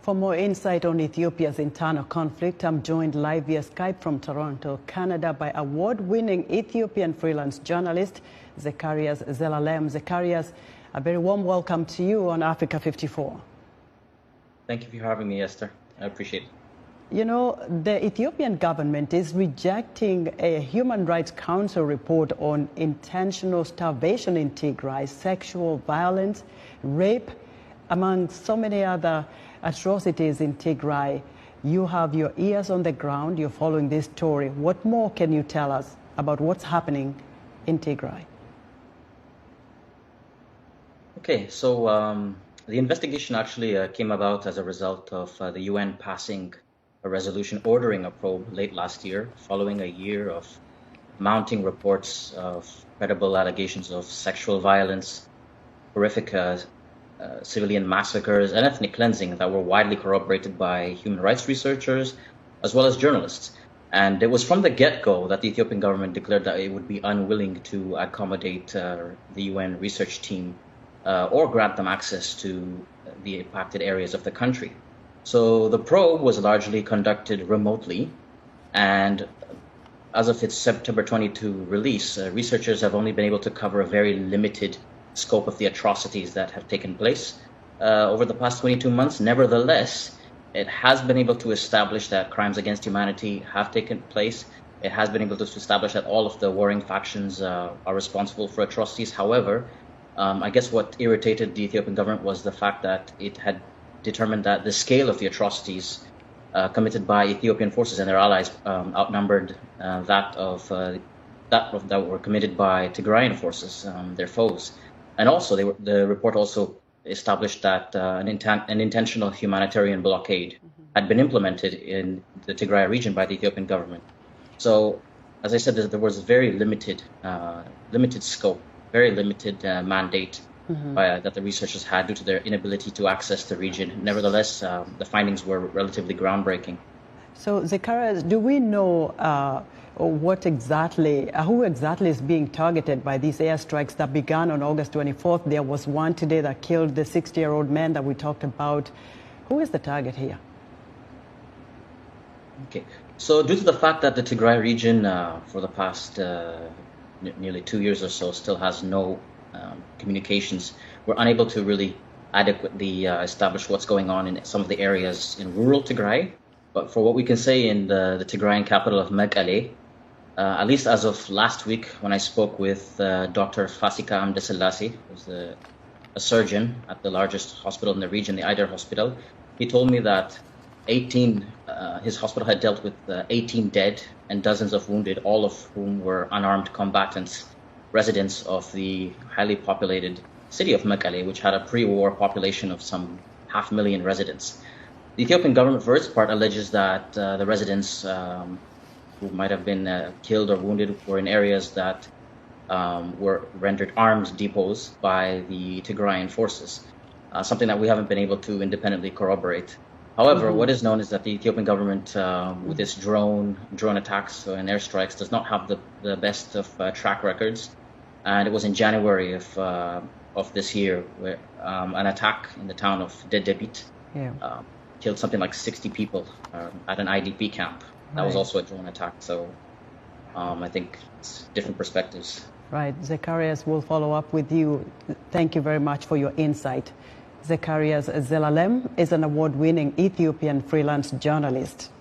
For more insight on Ethiopia's internal conflict, I'm joined live via Skype from Toronto, Canada, by award-winning Ethiopian freelance journalist Zecharias Zelalem. Zecharias, a very warm welcome to you on Africa 54. Thank you for having me, Esther. I appreciate it. You know, the Ethiopian government is rejecting a Human Rights Council report on intentional starvation in Tigray, sexual violence, rape, among so many other atrocities in Tigray. You have your ears on the ground, you're following this story. What more can you tell us about what's happening in Tigray? Okay, so the investigation actually came about as a result of the UN passing a resolution ordering a probe late last year, following a year of mounting reports of credible allegations of sexual violence, horrific civilian massacres, and ethnic cleansing that were widely corroborated by human rights researchers as well as journalists. And it was from the get-go that the Ethiopian government declared that it would be unwilling to accommodate the UN research team or grant them access to the impacted areas of the country. So the probe was largely conducted remotely, and as of its September 22 release, researchers have only been able to cover a very limited scope of the atrocities that have taken place over the past 22 months. Nevertheless, it has been able to establish that crimes against humanity have taken place. It has been able to establish that all of the warring factions are responsible for atrocities. However, I guess what irritated the Ethiopian government was the fact that it had determined that the scale of the atrocities committed by Ethiopian forces and their allies outnumbered that were committed by Tigrayan forces, their foes. And also, the report also established that an intentional humanitarian blockade had been implemented in the Tigray region by the Ethiopian government. So, as I said, there was very limited scope, very limited mandate that the researchers had due to their inability to access the region. Nevertheless, the findings were relatively groundbreaking. So, Zecharias, do we know who exactly is being targeted by these airstrikes that began on August 24th? There was one today that killed the 60-year-old man that we talked about. Who is the target here? Okay, so due to the fact that the Tigray region for the past nearly 2 years or so still has no communications, we're unable to really adequately establish what's going on in some of the areas in rural Tigray. But for what we can say in the Tigrayan capital of Mekelle, at least as of last week when I spoke with Dr. Fasika Amdeselasi, who's a surgeon at the largest hospital in the region, the Eider Hospital, he told me that his hospital had dealt with 18 dead and dozens of wounded, all of whom were unarmed combatants, residents of the highly populated city of Mekelle, which had a pre-war population of some 500,000 residents. The Ethiopian government, for its part, alleges that the residents who might have been killed or wounded were in areas that were rendered arms depots by the Tigrayan forces, something that we haven't been able to independently corroborate. However, what is known is that the Ethiopian government, with its drone attacks and airstrikes, does not have the best of track records. And it was in January of this year where an attack in the town of Dedebit killed something like 60 people at an IDP camp. That was also a drone attack. So I think it's different perspectives. Right. Zecharias, will follow up with you. Thank you very much for your insight. Zecharias Zelalem is an award-winning Ethiopian freelance journalist.